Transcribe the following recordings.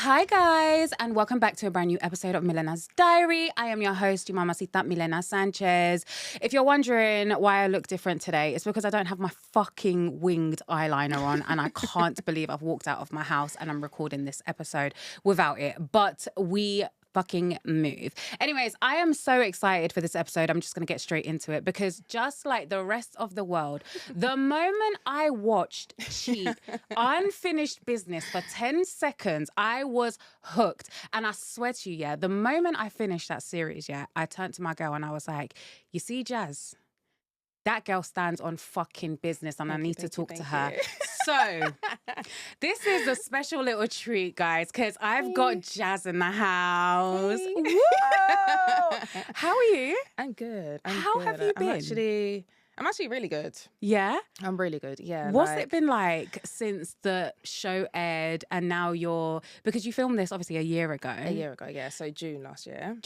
Hi guys, and welcome back to a brand new episode of Milena's Diary. I am your host, your mamacita, Milena Sanchez. If you're wondering why I look different today, it's because I don't have my fucking winged eyeliner on and I can't believe I've walked out of my house and I'm recording this episode without it. But we fucking move. Anyways, I am so excited for this episode. I'm just going to get straight into it because just like the rest of the world, the moment I watched Cheat Unfinished Business for 10 seconds, I was hooked. And I swear to you, yeah, the moment I finished that series, yeah, I turned to my girl and I was like, you see, Jazz, that girl stands on fucking business and I need to talk to her. So this is a special little treat, guys, because I've got Jazz in the house. Hey. Whoa! How are you? I'm good. How have you been? I'm actually really good. Yeah? I'm really good. Yeah. What's it been like since the show aired and now because you filmed this obviously a year ago. Yeah. So June last year.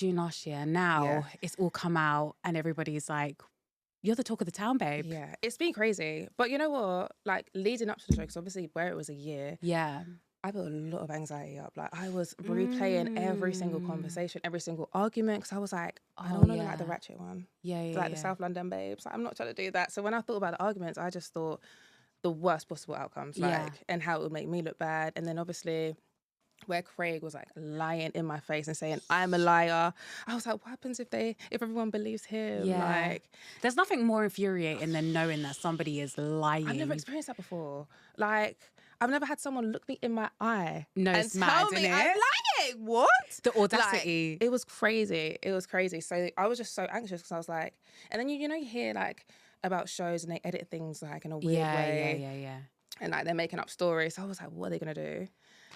Now it's all come out and everybody's like, you're the talk of the town, babe. Yeah. It's been crazy. But you know what? Like leading up to the show, because obviously where it was a year. Yeah. I put a lot of anxiety up. Like I was replaying every single conversation, every single argument, because I was like, I don't want to be like the ratchet one. Yeah. The South London babes. Like, I'm not trying to do that. So when I thought about the arguments, I just thought the worst possible outcomes, and how it would make me look bad. And then obviously where Craig was like lying in my face and saying, I'm a liar. I was like, what happens if everyone believes him? Yeah. Like, there's nothing more infuriating than knowing that somebody is lying. I've never experienced that before. Like, I've never had someone look me in my eye and tell me I'm lying. What? The audacity. Like, it was crazy. So I was just so anxious because I was like, and then you hear like about shows and they edit things like in a weird way. Yeah. And like they're making up stories. So I was like, what are they gonna do?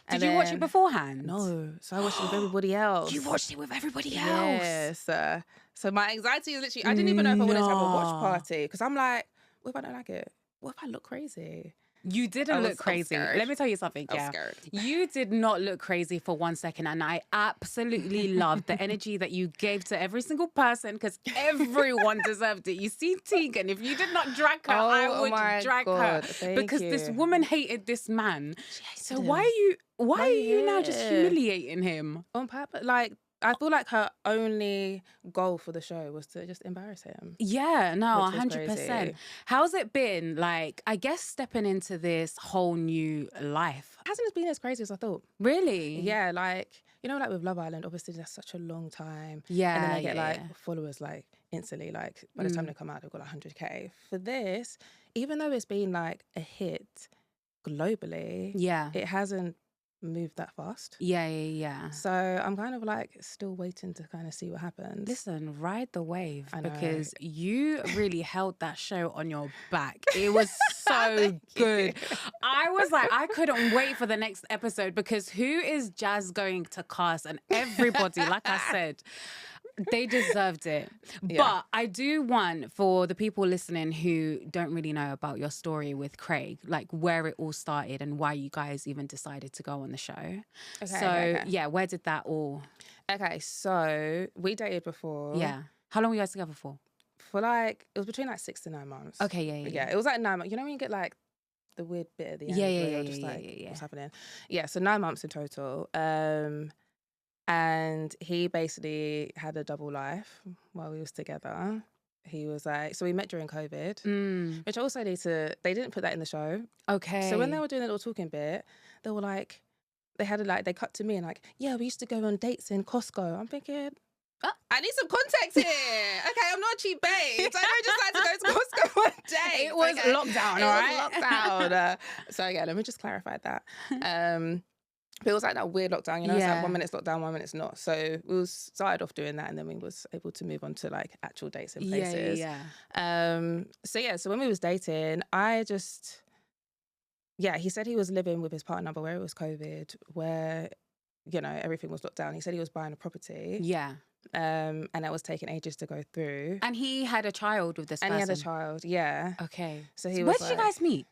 Did you watch it beforehand? No. So I watched it with everybody else. You watched it with everybody else? Yes. So my anxiety is literally, I didn't even know if I wanted to have a watch party because I'm like, what if I don't like it? What if I look crazy? You didn't look crazy. Let me tell you something. I was scared. You did not look crazy for 1 second. And I absolutely loved the energy that you gave to every single person because everyone deserved it. You see Tegan, if you did not drag her, I would drag her. Because this woman hated this man. So why are you now just humiliating him? On purpose. Like, I feel like her only goal for the show was to just embarrass him. Yeah, no, 100%. Crazy. How's it been, like, I guess stepping into this whole new life? Hasn't it been as crazy as I thought? Really? Yeah, like, like with Love Island, obviously that's such a long time. Yeah, and then they get like followers like instantly, like by the time they come out, they've got like 100K. For this, even though it's been like a hit globally, it hasn't moved that fast. Yeah. So I'm kind of like still waiting to kind of see what happens. Listen, ride the wave because know. You really held that show on your back. It was so good. I was like, I couldn't wait for the next episode because who is Jazz going to cast? And everybody, like I said, they deserved it. Yeah. But I do want, for the people listening who don't really know about your story with Craig, like where it all started and why you guys even decided to go on the show. Okay. Yeah, where did that all... Okay, so we dated before. Yeah. How long were you guys together for? For like, it was between like 6 to 9 months. Okay, yeah. It was like 9 months. You know when you get like the weird bit at the end? Yeah. What's happening? Yeah, so 9 months in total. And he basically had a double life while we was together. He was like, so we met during COVID, which I also they didn't put that in the show. Okay. So when they were doing a little talking bit, they were like, they cut to me and like, yeah, we used to go on dates in Costco. I'm thinking, I need some context here. Okay, I'm not a cheap babe. I don't just like to go to Costco one day. It was lockdown, all right? It was lockdown. So yeah, let me just clarify that. But it was like that weird lockdown, it's like 1 minute's lockdown, 1 minute's not. So we started off doing that and then we was able to move on to like actual dates and places. So when we was dating, he said he was living with his partner, but where it was COVID, where, everything was locked down. He said he was buying a property. Yeah. And that was taking ages to go through. And he had a child with this person? And he had a child, yeah. Okay. So he Where was did you guys meet?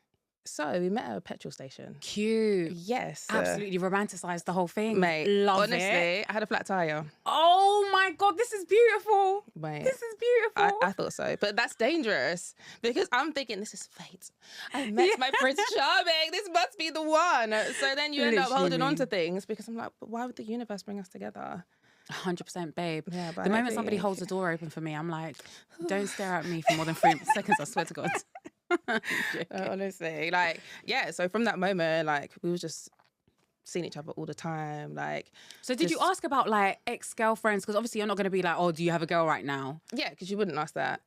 So we met at a petrol station. Cute. Yes. Absolutely romanticized the whole thing. Mate, Love honestly, it. I had a flat tire. Oh my God, this is beautiful. Mate, This is beautiful. I thought so. But that's dangerous because I'm thinking this is fate. I met my Prince Charming. This must be the one. So then you end up holding on to things because I'm like, but why would the universe bring us together? 100%, babe. Yeah, but the moment somebody holds the door open for me, I'm like, don't stare at me for more than 3 seconds, I swear to God. Honestly, like, yeah, so from that moment, like, we were just seeing each other all the time, like. So did you ask about, like, ex-girlfriends? Because obviously you're not going to be like, oh, do you have a girl right now? Yeah, because you wouldn't ask that.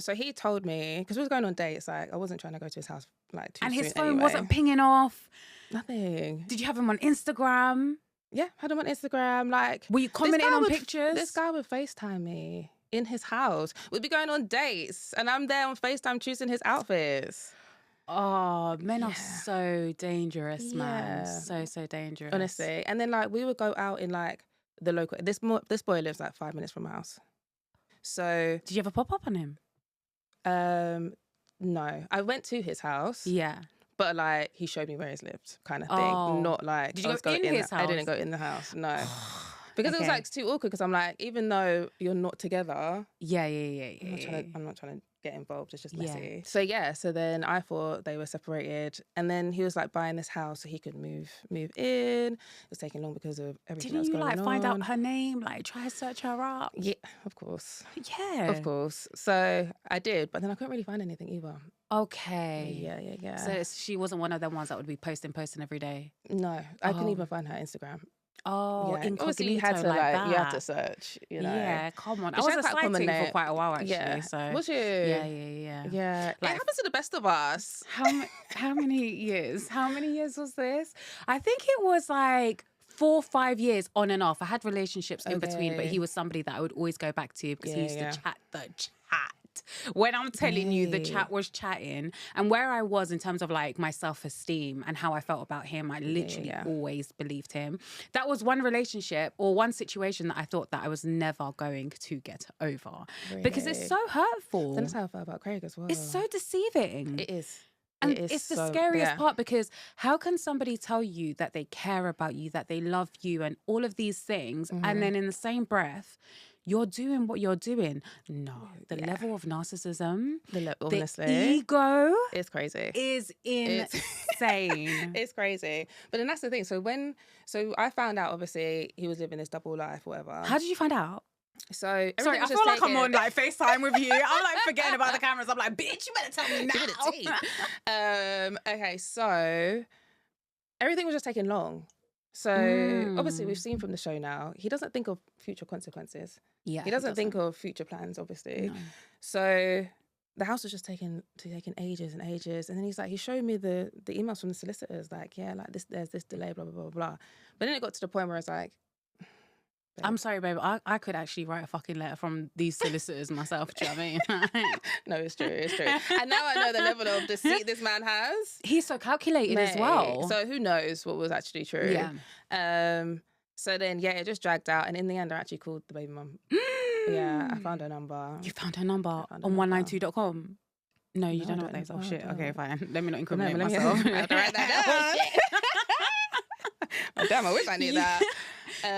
So he told me, because we was going on dates, like, I wasn't trying to go to his house, like, too soon. And his phone anyway. wasn't pinging off? Nothing. Did you have him on Instagram? Yeah, had him on Instagram, like. Were you commenting on pictures? This guy would FaceTime me in his house. We'd be going on dates, and I'm there on FaceTime choosing his outfits. Oh, men are so dangerous, man. Yeah. So dangerous. Honestly. And then, like, we would go out in, like, the local... This boy lives, like, 5 minutes from my house. So... Did you ever pop up on him? No. I went to his house. Yeah. But, like, he showed me where he's lived, kind of thing. Oh. Not, like... Did you go in his house? I didn't go in the house, no. Because it was, like, too awkward, because I'm like, even though you're not together... Yeah. I'm not trying to get involved. It's just messy. So then I thought they were separated, and then he was like buying this house so he could move in. It was taking long because of everything that was going on. Didn't you like find out her name, like try to search her up? Yeah, of course. Yeah, of course. So I did, but then I couldn't really find anything either. Okay. Yeah. So she wasn't one of them ones that would be posting every day. No, I couldn't even find her Instagram. Oh, yeah. incognito, obviously you had to that. You had to search, you know. Yeah, come on. But I was she a had side that for quite a while actually. Yeah. So was you? Yeah. Yeah. Like, it happens to the best of us. How many years? How many years was this? I think it was like 4 or 5 years on and off. I had relationships in between, but he was somebody that I would always go back to because he used to chat the chat. When I'm telling you, the chat was chatting, and where I was in terms of like my self-esteem and how I felt about him, I literally always believed him. That was one relationship or one situation that I thought that I was never going to get over because it's so hurtful. That's how I felt about Craig as well. It's so deceiving. It is. And it's the scariest part because how can somebody tell you that they care about you, that they love you and all of these things, and then in the same breath, you're doing what you're doing? No. The level of narcissism, honestly, the ego is crazy. Is insane. It's crazy. But then that's the thing. So I found out, obviously, he was living this double life, whatever. How did you find out? So sorry, I feel like I'm on like FaceTime with you. I'm like forgetting about the cameras. I'm like, bitch, you better tell me now. Okay, so everything was just taking long. So obviously we've seen from the show now, he doesn't think of future consequences. Yeah, he doesn't think of future plans, obviously. No. So the house was just taking ages and ages. And then he showed me the emails from the solicitors, like, yeah, like there's this delay, blah, blah, blah, blah. But then it got to the point where it's like, I'm sorry, babe. I could actually write a fucking letter from these solicitors myself. Do you know what I mean? No, it's true. And now I know the level of deceit this man has. He's so calculated as well. So who knows what was actually true? Yeah. So then, it just dragged out. And in the end, I actually called the baby mum. Yeah, I found her number. You found her number on 192.com? No, you don't know what that is. Oh, shit. Okay, fine. Let me not incriminate myself. I have to write that down. Oh, damn, I wish I knew that.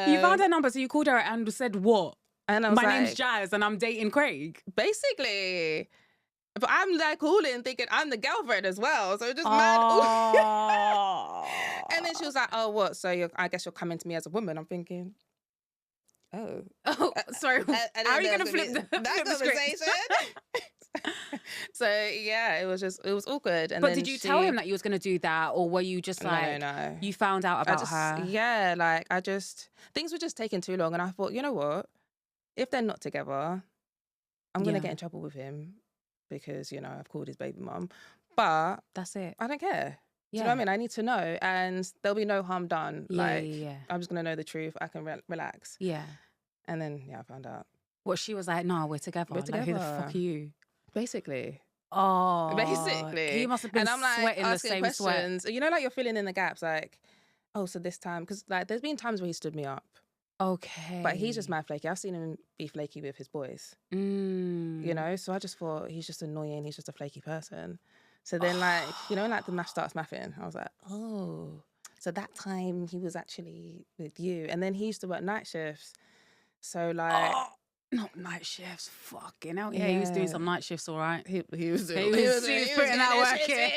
You found her number, so you called her and said what? And I was My name's Jazz and I'm dating Craig. Basically. But I'm like calling thinking I'm the girlfriend as well. So just mad. And then she was like, oh, what? So I guess you're coming to me as a woman. I'm thinking, oh. Sorry. How are you going to flip the conversation? So it was awkward. And but did you tell him that you was going to do that, or were you just like, no. You found out about her? Yeah, like things were just taking too long, and I thought, you know what? If they're not together, I'm going to get in trouble with him because I've called his baby mum. But that's it. I don't care. Do you know what I mean? I need to know, and there'll be no harm done. Yeah. I'm just going to know the truth. I can relax. Yeah. And then I found out. What she was like, no, we're together. Like, who the fuck are you? Basically. Oh. Basically. He must have been sweating the same questions. sweat. Like you're filling in the gaps, like, oh, so this time, because like there's been times where he stood me up. Okay. But he's just mad flaky. I've seen him be flaky with his boys. So I just thought he's just annoying. He's just a flaky person. So then, like, like the math starts mathing. I was like, oh, so that time he was actually with you. And then he used to work night shifts. So, like... Oh, not night shifts. Fucking hell. Yeah, he was doing some night shifts, all right. He was doing... He was putting that work in.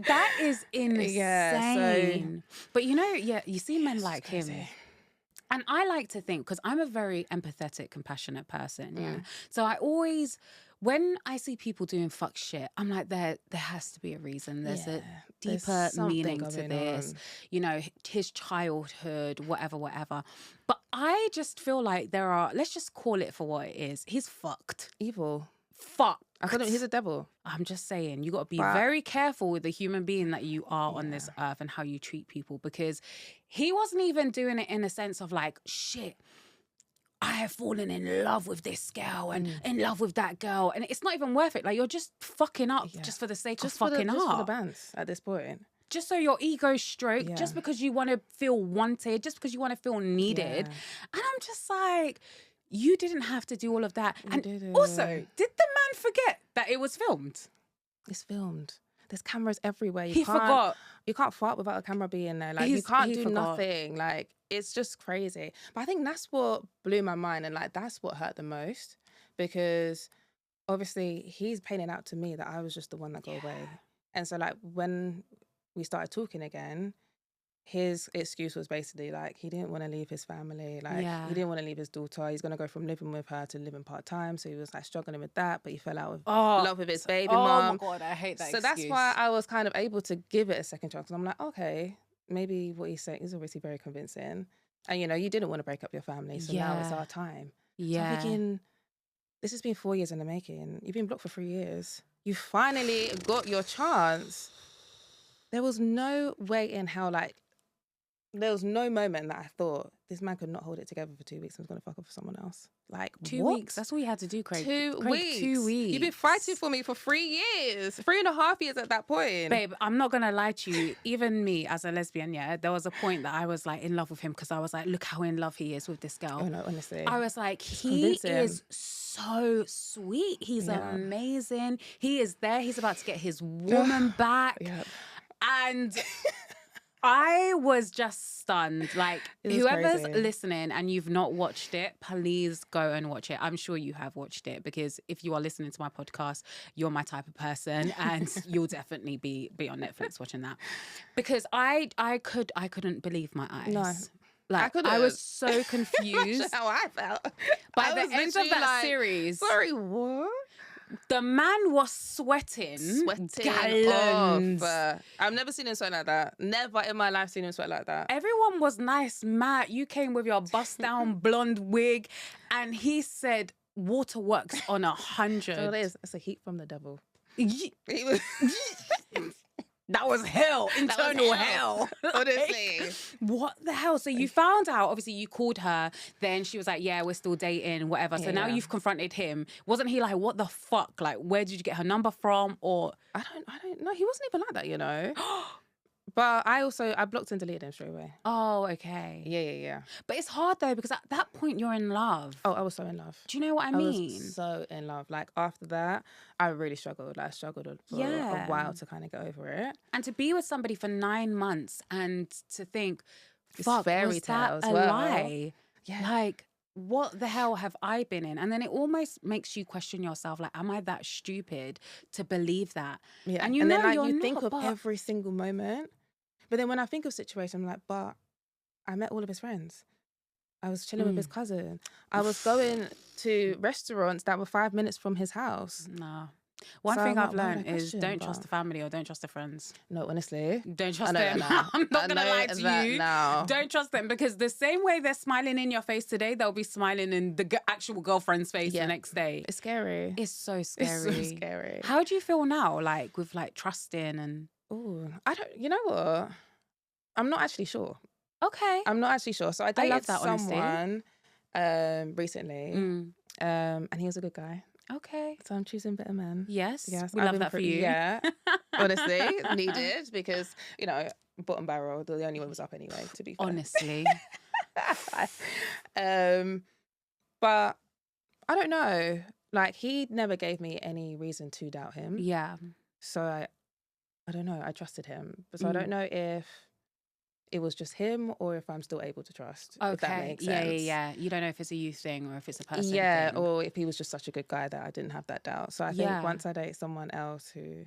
That is insane. Yeah, but you see men like him. And I like to think, because I'm a very empathetic, compassionate person, yeah. So I always, when I see people doing fuck shit, I'm like, there has to be a reason. There's a deeper meaning to this. His childhood, whatever. But I just feel like let's just call it for what it is. He's fucked. Evil. Fucked. I thought he's a devil. I'm just saying, you got to be very careful with the human being that you are on this earth and how you treat people, because he wasn't even doing it in a sense of like, shit, I have fallen in love with this girl and in love with that girl. And it's not even worth it. Like, you're just fucking up just for the sake of fucking up. Just for the bands at this point. Just so your ego's stroked, just because you want to feel wanted, just because you want to feel needed. And I'm just like... You didn't have to do all of that. Also, did the man forget that it was filmed? It's filmed. There's cameras everywhere. He forgot. You can't fart without a camera being there. Like, you can't do nothing. Like, it's just crazy. But I think that's what blew my mind, and like that's what hurt the most, because obviously he's painting out to me that I was just the one that got away. And so like when we started talking again, his excuse was basically like he didn't want to leave his family. Like he didn't want to leave his daughter. He's going to go from living with her to living part-time. So he was like struggling with that, but he fell out of love with his baby mom. Oh my God, I hate that excuse. That's why I was kind of able to give it a second chance. I'm like, okay, maybe what he's saying is obviously very convincing. And you didn't want to break up your family. So now it's our time. So I'm thinking, this has been 4 years in the making. You've been blocked for 3 years. You finally got your chance. There was no way in hell, like, there was no moment that I thought this man could not hold it together for 2 weeks and was going to fuck up for someone else. Like, 2 weeks. That's all you had to do, Craig. 2 weeks. 2 weeks. You've been fighting for me for 3 years. 3.5 years at that point. Babe, I'm not going to lie to you. Even me as a lesbian, there was a point that I was like in love with him, because I was like, look how in love he is with this girl. Oh no, honestly. I was like, he is so sweet. He's amazing. He is there. He's about to get his woman back. And... I was just stunned. Like, whoever's listening and you've not watched it, please go and watch it. I'm sure you have watched it, because if you are listening to my podcast, you're my type of person, and you'll definitely be on Netflix watching that. Because I couldn't believe my eyes. No. Like, I was so confused. That's how I felt. By the end of that series. Sorry, what? The man was sweating gallons. I've never seen him sweat like that. Never in my life seen him sweat like that. Everyone was nice. Matt, you came with your bust down blonde wig, and he said waterworks on 100. So it is. It's a heat from the devil. That was hell. Internal hell. Honestly. What the hell? So you found out, obviously you called her, then she was like, yeah, we're still dating, whatever. So now you've confronted him. Wasn't he like, what the fuck? Like, where did you get her number from? Or I don't know. He wasn't even like that, But I blocked and deleted him straight away. Oh, okay. Yeah. But it's hard though, because at that point you're in love. Oh, I was so in love. Do you know what I mean? I was so in love. Like, after that, I really struggled. I struggled for a while to kind of get over it. And to be with somebody for 9 months and to think, it's fuck, fairy was tale that as a well. lie? Yeah. Like, what the hell have I been in? And then it almost makes you question yourself, like, am I that stupid to believe that? Yeah. And then like, you're you think not, of every single moment. But then when I think of situation, I'm like, but I met all of his friends. I was chilling with his cousin. I was going to restaurants that were 5 minutes from his house. No. One thing I've learned is don't trust the family or don't trust the friends. No, honestly. Don't trust them. I'm not going to lie to you. No. Don't trust them, because the same way they're smiling in your face today, they'll be smiling in the actual girlfriend's face the next day. It's scary. It's so scary. It's so scary. How do you feel now, like, with like trusting and... Oh, you know what? I'm not actually sure. Okay. I'm not actually sure. So I dated love that someone recently, and he was a good guy. Okay. So I'm choosing better men. Yes. We love that for you. Yeah. Honestly, needed, because, bottom barrel, the only one was up anyway, to be fair. Honestly. But I don't know. Like, he never gave me any reason to doubt him. Yeah. So I don't know. I trusted him. So I don't know if it was just him or if I'm still able to trust, if that makes sense. Yeah. You don't know if it's a you thing or if it's a person Yeah, thing. or if he was just such a good guy that I didn't have that doubt. So I think once I date someone else who...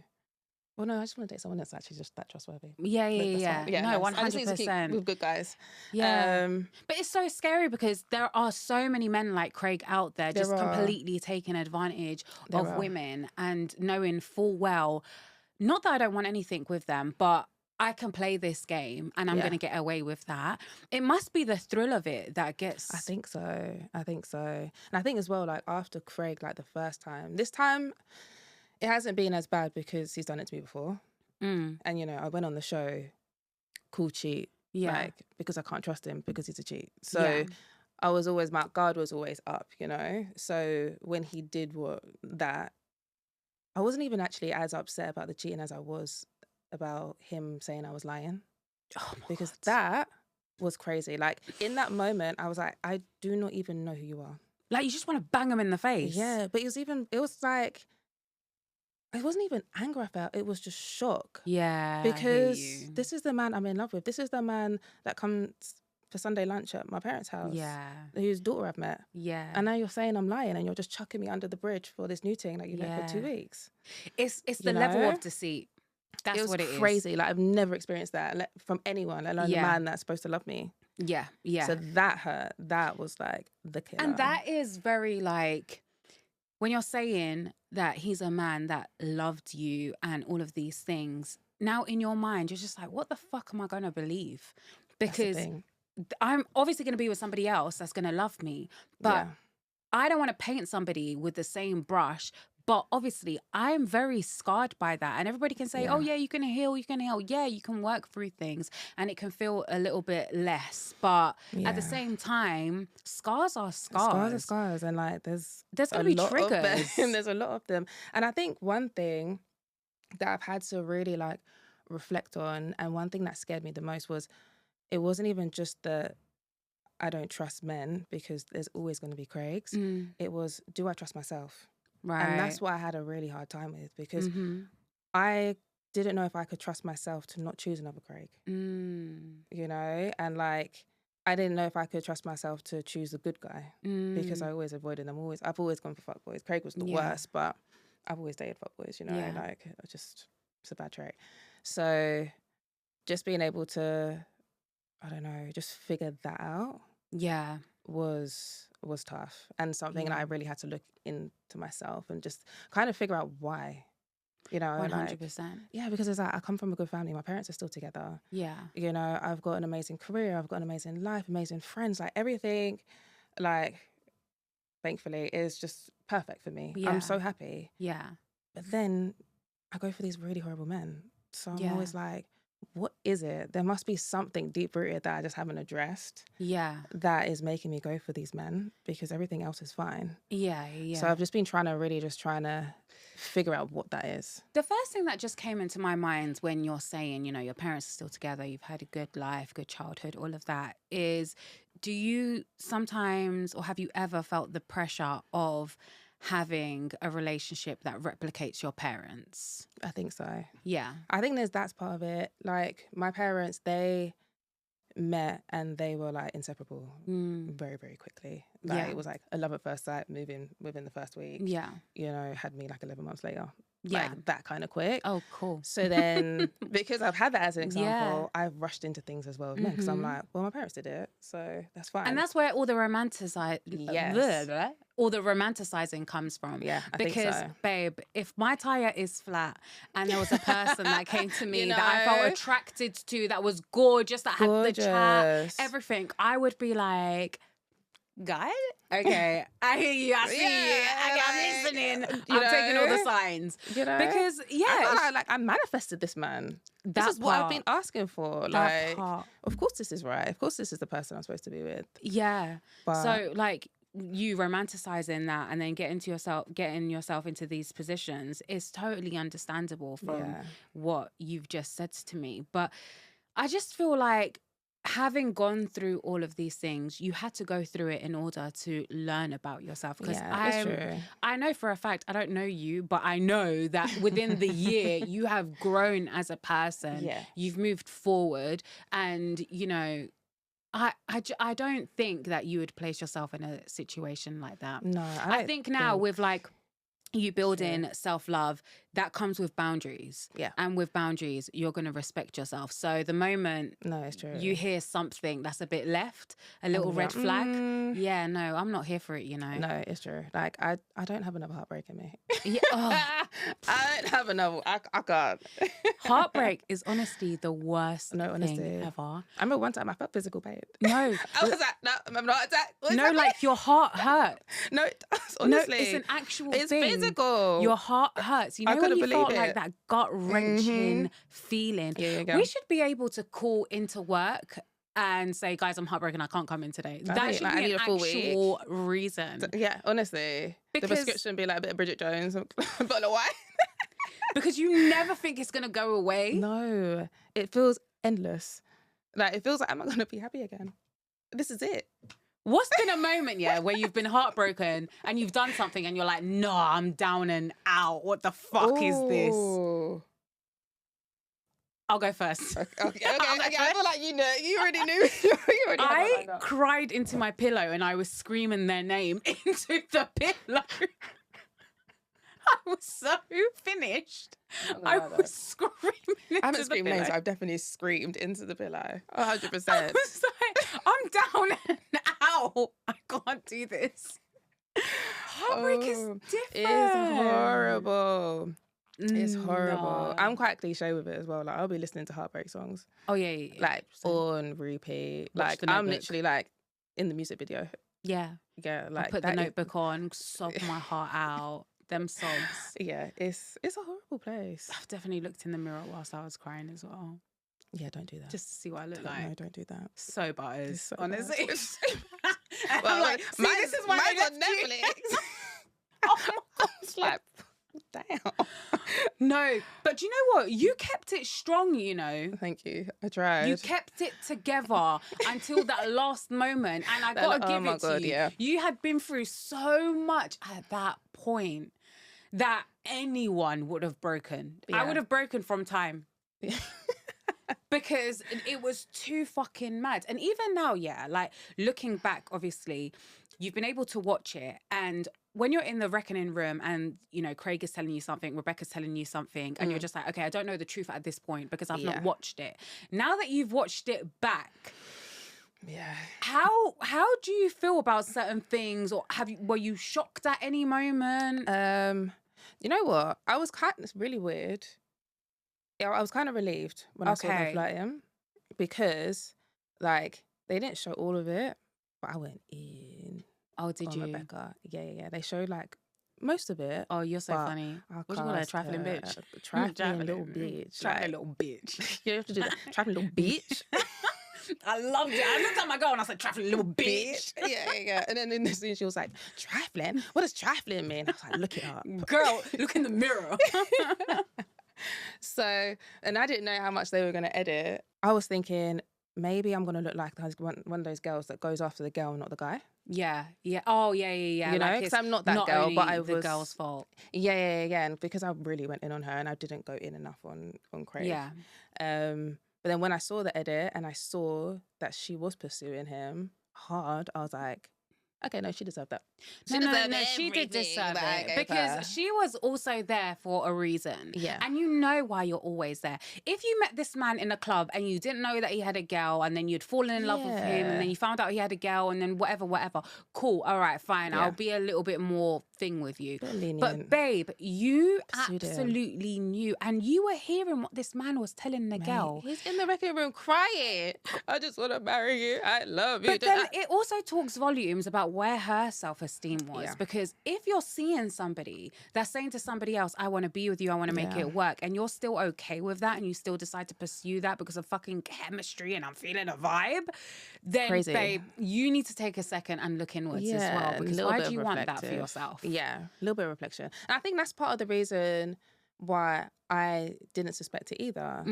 Well, no, I just want to date someone that's actually just that trustworthy. Yeah. No, 100%. I just need to keep with good guys. Yeah. But it's so scary because there are so many men like Craig out there just completely taking advantage of women and knowing full well, not that I don't want anything with them, but I can play this game and I'm going to get away with that. It must be the thrill of it that gets... I think so. And I think as well, like after Craig, like the first time, this time... It hasn't been as bad because he's done it to me before. And, you know, I went on the show, cool cheat. Like, because I can't trust him because he's a cheat. So I was always, my guard was always up, you know. So when he did that, I wasn't even actually as upset about the cheating as I was about him saying I was lying. Oh, because that was crazy. Like, in that moment, I was like, I do not even know who you are. Like, you just want to bang him in the face. Yeah, but it was like... It wasn't even anger I felt, it was just shock. Yeah. Because this is the man I'm in love with. This is the man that comes for Sunday lunch at my parents' house. Yeah. Whose daughter I've met. Yeah. And now you're saying I'm lying and you're just chucking me under the bridge for this new thing that you met for 2 weeks. It's the level of deceit. That's what it is. It was crazy. Like, I've never experienced that from anyone, let alone the man that's supposed to love me. Yeah. So that hurt. That was like the killer. And that is very like... When you're saying that he's a man that loved you and all of these things, now in your mind, you're just like, what the fuck am I going to believe? Because I'm obviously going to be with somebody else that's going to love me. But I don't want to paint somebody with the same brush. But obviously, I'm very scarred by that. And everybody can say, oh, yeah, you can heal. Yeah, you can work through things. And it can feel a little bit less. But at the same time, scars are scars. Scars are scars. And like, there's going to be triggers. There's a lot of them. And I think one thing that I've had to really like reflect on, and one thing that scared me the most was, it wasn't even just that I don't trust men because there's always going to be Craigs. It was, do I trust myself? Right. And that's what I had a really hard time with because I didn't know if I could trust myself to not choose another Craig. You know? And like, I didn't know if I could trust myself to choose a good guy because I always avoided them. I've always gone for fuckboys. Craig was the worst, but I've always dated fuckboys, you know? Like, it's a bad trait. So just being able to, I don't know, just figure that out. Yeah. Was tough and something that I really had to look into myself and just kind of figure out why, you know. 100%. Like, yeah, because it's like, I come from a good family. My parents are still together. Yeah. You know, I've got an amazing career. I've got an amazing life, amazing friends. Like, everything, like, thankfully, is just perfect for me. I'm so happy. Yeah. But then I go for these really horrible men. So I'm always like, what is it? There must be something deep rooted that I just haven't addressed. Yeah. That is making me go for these men because everything else is fine. Yeah. So I've just been trying to figure out what that is. The first thing that just came into my mind when you're saying, you know, your parents are still together, you've had a good life, good childhood, all of that, is do you sometimes, or have you ever felt the pressure of having a relationship that replicates your parents? I think so. Yeah. I think that's part of it. Like, my parents, they met and they were like inseparable very, very quickly. Like, it was like a love at first sight, moving within the first week. Yeah. You know, had me like 11 months later. Yeah. Like, that kind of quick. Oh, cool. So then, because I've had that as an example, I've rushed into things as well with men because I'm like, well, my parents did it, so that's fine. And that's where all the all the romanticizing comes from. Yeah, I because, think so. Babe, if my tire is flat and there was a person that came to me that I felt attracted to, that was gorgeous, that had the chat, everything, I would be like, God? Okay, I hear you, I see you, I'm listening, I'm taking all the signs. You know? Because, I manifested this man. This is what I've been asking for. Like, of course this is right. Of course this is the person I'm supposed to be with. Yeah. But so, like, you romanticizing that and then getting yourself into these positions is totally understandable from what you've just said to me. But I just feel like, having gone through all of these things, you had to go through it in order to learn about yourself. Because that's true. I know for a fact, I don't know you, but I know that within the year, you have grown as a person. Yeah. You've moved forward. And, you know, I don't think that you would place yourself in a situation like that. No, I think now with like you building self-love, that comes with boundaries. Yeah. And with boundaries, you're going to respect yourself. So the moment it's true. you hear something that's a bit left, a little red flag, yeah, no, I'm not here for it, you know. No, it's true. Like, I don't have another heartbreak in me. Yeah, I don't have another. I can't. Heartbreak is honestly the worst honestly. thing ever. I remember one time I felt physical pain. No. I was like, no, I'm not attacked. No, like your heart hurts. No, it does, honestly. No, it's an actual it's thing. Physical. Your heart hurts. You know when you felt like that gut-wrenching feeling? Yeah, we should be able to call into work and say, guys, I'm heartbroken, I can't come in today. That should be an actual reason. Yeah, honestly. Because the prescription be like a bit of Bridget Jones, a bottle of wine. Because you never think it's going to go away. No, it feels endless. Like, it feels like, am I going to be happy again? This is it. What's been a moment, where you've been heartbroken and you've done something and you're like, no, I'm down and out. What the fuck is this? I'll go first. Okay. I feel like you already knew. I cried into my pillow and I was screaming their name into the pillow. I was so finished. I was screaming. I haven't screamed names. I've definitely screamed into the pillow. 100%. I was like, I'm down and out. I can't do this. Heartbreak is different. It's horrible. It's horrible. No. I'm quite cliche with it as well. Like, I'll be listening to heartbreak songs. Oh yeah. Like on repeat. Watch like I'm literally like in the music video. Yeah. Yeah. Like I put the Notebook on, sob my heart out. Them sobs. Yeah, it's a horrible place. I've definitely looked in the mirror whilst I was crying as well. Yeah, don't do that. Just to see what I look like. No, don't do that. So butters, So honestly. well, I'm like, see, this is why mine's I on left you. Netflix. Oh my God. It's like, damn. No, but you know what? You kept it strong, you know. Thank you. I tried. You kept it together until that last moment. And I got to give it to you. Yeah. You had been through so much at that point that anyone would have broken. Yeah. I would have broken from time. Because it was too fucking mad. And even now, like looking back, obviously, you've been able to watch it. And when you're in the reckoning room and, you know, Craig is telling you something, Rebecca's telling you something, and you're just like, okay, I don't know the truth at this point because I've not watched it. Now that you've watched it back, how do you feel about certain things? Or were you shocked at any moment? You know what? It's really weird. Yeah, I was kind of relieved when I saw them flirting because, like, they didn't show all of it, but I went in. Oh, did you? Rebecca. Yeah. They showed, like, most of it. Oh, you're so funny. What do you call her? Trifling bitch? Trifling little bitch. Trifling little bitch. You have to do that. Trifling little bitch. I loved it. I looked at my girl and I said, trifling little bitch. Yeah. And then in the scene, she was like, trifling? What does trifling mean? I was like, look it up. Girl, look in the mirror. So, and I didn't know how much they were going to edit. I was thinking, maybe I'm going to look like one of those girls that goes after the girl, not the guy. Yeah. Oh, yeah. You know, because I'm not that girl, but I was the girl's fault. Yeah. And because I really went in on her and I didn't go in enough on Craig. Yeah. But then when I saw the edit and I saw that she was pursuing him hard, I was like, okay, no, she deserved that. She did deserve it because she was also there for a reason. Yeah. And you know why you're always there. If you met this man in a club and you didn't know that he had a girl and then you'd fallen in love with him and then you found out he had a girl and then whatever, cool, all right, fine. I'll be a little bit more thing with you. But babe, you absolutely knew and you were hearing what this man was telling the girl. He's in the record room crying. I just want to marry you. I love you. But then it also talks volumes about where her self-esteem was because if you're seeing somebody that's saying to somebody else, I want to be with you, I want to make it work, and you're still okay with that and you still decide to pursue that because of fucking chemistry and I'm feeling a vibe, then babe, you need to take a second and look inwards as well, because why do you want that for yourself? Yeah, a little bit of reflection. And I think that's part of the reason why I didn't suspect it either.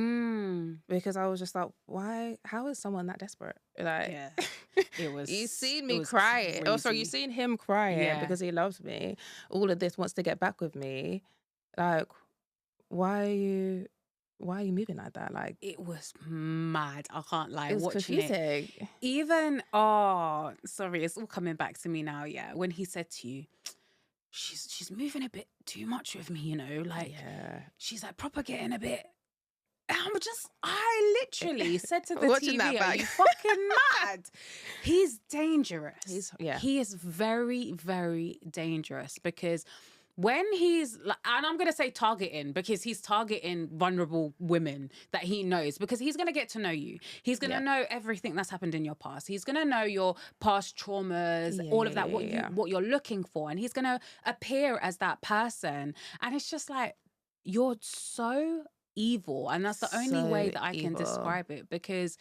Because I was just like, why? How is someone that desperate? Like, Yeah. It was. You've seen it me was crying. Oh, sorry, crazy. you've seen him crying Yeah. because he loves me. All of this wants to get back with me. Like, why are you moving like that? Like, It was mad. I can't lie. it was Watching it. confusing. Even sorry, it's all coming back to me now. Yeah, when he said to you, she's moving a bit too much with me, you know, like she's like propagating a bit. And I literally said to the Watching TV, that "Are back. you fucking mad?" He's dangerous. Yeah. He is very, very dangerous because when he's like, and I'm gonna say targeting because he's targeting vulnerable women that he knows because he's gonna get to know you. He's gonna know everything that's happened in your past. He's gonna know your past traumas, all of that, what you're looking for, and he's gonna appear as that person. And it's just like you're so evil, and that's the only way that I can describe it. Because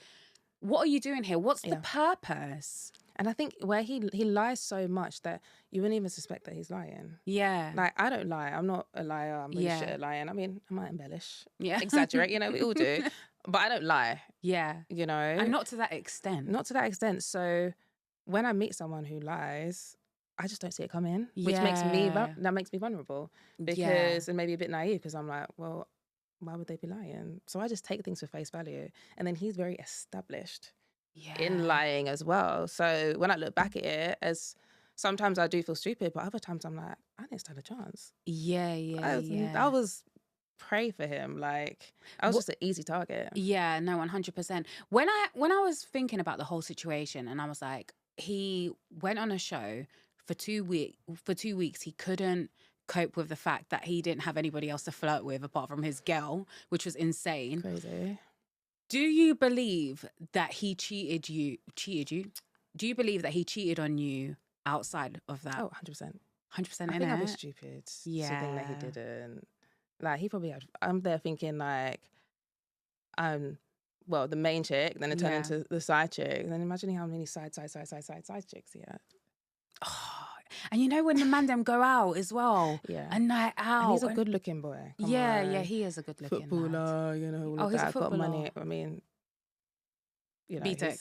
what are you doing here? What's the purpose? And I think where he lies so much that you wouldn't even suspect that he's lying. Yeah. Like, I don't lie. I'm not a liar. I'm really shit at lying. I mean, I might embellish. Yeah. Exaggerate. You know, we all do. But I don't lie. Yeah. You know? And not to that extent. Not to that extent. So when I meet someone who lies, I just don't see it coming. Which makes me vulnerable. Because, and maybe a bit naive, because I'm like, well, why would they be lying? So I just take things for face value. And then he's very established in lying as well. So when I look back at it, as sometimes I do feel stupid, but other times I'm like, I didn't stand a chance. I was prey for him. Like, I was just an easy target. Yeah, no, 100%. When I was thinking about the whole situation, and I was like, he went on a show for 2 weeks. For 2 weeks, he couldn't cope with the fact that he didn't have anybody else to flirt with apart from his girl, which was insane. Crazy. Do you believe that he cheated you? Do you believe that he cheated on you outside of that? Oh, 100%. 100%. I think I'd be stupid to think that he didn't. Like, he probably had. I'm there thinking like, well, the main chick, then it turned into the side chick. And then imagine how many side chicks he had. Oh, and you know when the man them go out as well, a night out, and he's a good-looking boy. Yeah, he is a good-looking footballer. You know, all of he's that. a footballer. Got money. I mean, you know, B-Tech.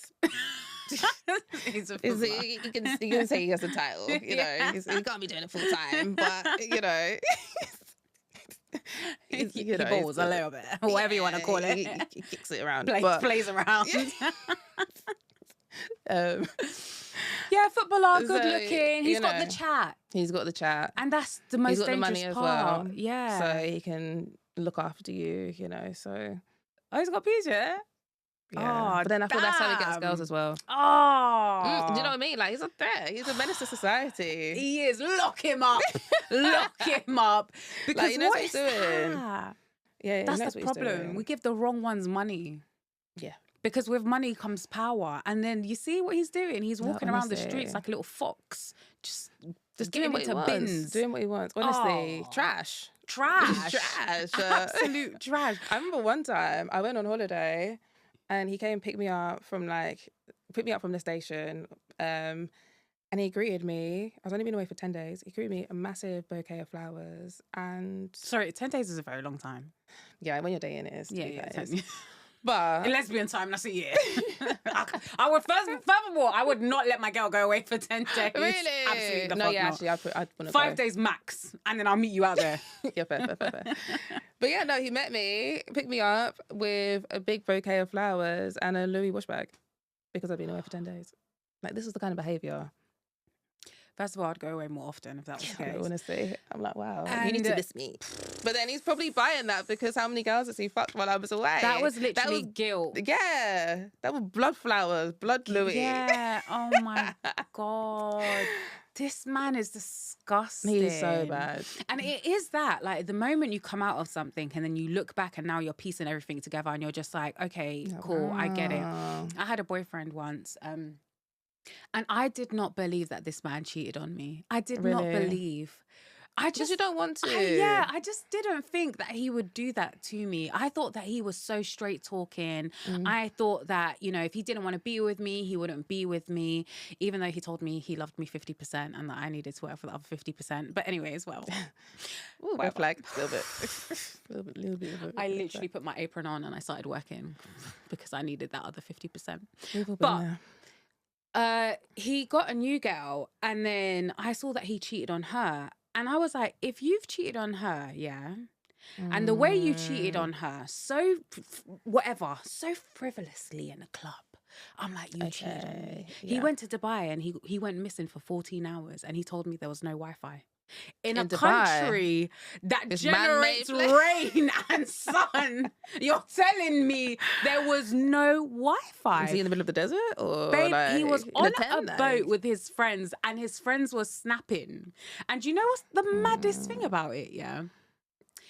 He's a footballer. You can say he has a title. You know, he can't be doing it full time, but you know. He balls a little bit, whatever you want to call it. He kicks it around. Plays around. Yeah, footballer, good looking. He's got the chat. He's got the chat. And that's the most dangerous money as part. well. Yeah. So he can look after you, you know, so. Oh, he's got peas, yeah? Yeah. But then I feel that's how he gets girls as well. Oh. Do you know what I mean? Like, he's a threat. He's a menace to society. He is. Lock him up. Lock him up. Because like, he knows what he's is doing. that? Yeah, that's the problem. We give the wrong ones money. Yeah. Because with money comes power. And then you see what he's doing. He's walking around the streets like a little fox. Just doing what he wants. Bins. Doing what he wants. Honestly, trash. Absolute trash. I remember one time I went on holiday and he came and picked me up from the station. And he greeted me. I was only been away for 10 days. He greeted me a massive bouquet of flowers. And sorry, 10 days is a very long time. Yeah, when you're dating it is. Yeah. But in lesbian time, that's a year. I would furthermore, I would not let my girl go away for 10 days. Really? Absolutely. No, yeah, actually, I'd want to 5 days max, and then I'll meet you out there. Yeah, fair. But yeah, no, he met me, picked me up with a big bouquet of flowers and a Louis wash bag because I'd been away for 10 days. Like, this is the kind of behaviour. First of all, I'd go away more often if that was the case. Honestly, I'm like, wow, you need to miss me. But then he's probably buying that because how many girls has he fucked while I was away? That was literally guilt. Yeah, that was blood flowers, blood Louis. Yeah, oh my God. This man is disgusting. He's so bad. And it is that, like, the moment you come out of something and then you look back and now you're piecing everything together and you're just like, okay, cool, I get it. I had a boyfriend once, and I did not believe that this man cheated on me. I did not believe. Because you don't want to. I just didn't think that he would do that to me. I thought that he was so straight talking. I thought that, you know, if he didn't want to be with me, he wouldn't be with me, even though he told me he loved me 50% and that I needed to work for the other 50%. But anyways, well. Ooh, red flag, a little bit. little bit. I literally put my apron on and I started working because I needed that other 50%. But he got a new girl and then I saw that he cheated on her. And I was like, if you've cheated on her, and the way you cheated on her, so frivolously in a club, I'm like, you cheated on me. Yeah. He went to Dubai and he went missing for 14 hours and he told me there was no Wi-Fi. In a Dubai, country that generates rain and sun, you're telling me there was no Wi-Fi. Was he in the middle of the desert? Or babe, like he was on a boat with his friends and his friends were snapping. And you know what's the maddest thing about it, yeah?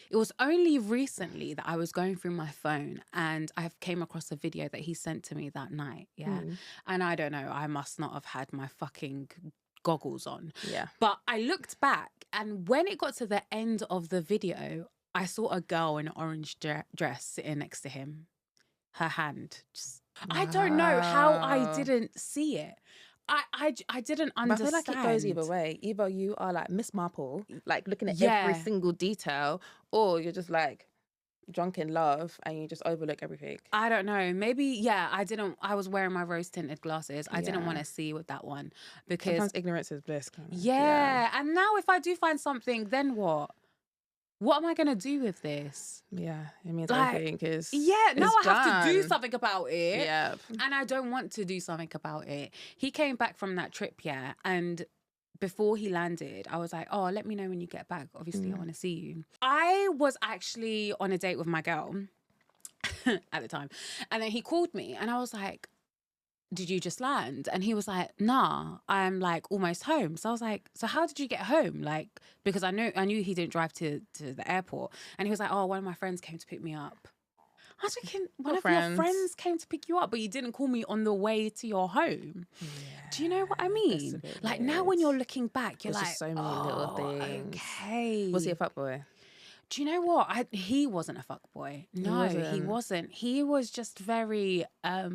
It was only recently that I was going through my phone and I came across a video that he sent to me that night, And I don't know, I must not have had my fucking goggles on. Yeah. But I looked back and when it got to the end of the video, I saw a girl in an orange dress sitting next to him. Her hand. I don't know how I didn't see it. I didn't understand. But I feel like it goes either way. Either you are like Miss Marple, like looking at every single detail, or you're just like drunk in love and you just overlook everything. I don't know. Maybe, I was wearing my rose tinted glasses. I didn't want to see with that one because sometimes ignorance is bliss. Kind of. Yeah. And now if I do find something, then what? What am I going to do with this? Yeah, it means everything is now I have to do something about it. Yeah. And I don't want to do something about it. He came back from that trip, and before he landed, I was like, oh, let me know when you get back. Obviously, I want to see you. I was actually on a date with my girl at the time. And then he called me and I was like, did you just land? And he was like, nah, I'm like almost home. So I was like, so how did you get home? Like, because I knew he didn't drive to the airport. And he was like, oh, one of my friends came to pick me up. I was thinking, one of your friends came to pick you up, but you didn't call me on the way to your home. Yeah, do you know what I mean? Like weird. Now when you're looking back, you're like, just so many little things. Okay. Was he a fuckboy? Do you know what? He wasn't a fuckboy. No, he wasn't. He was just very, I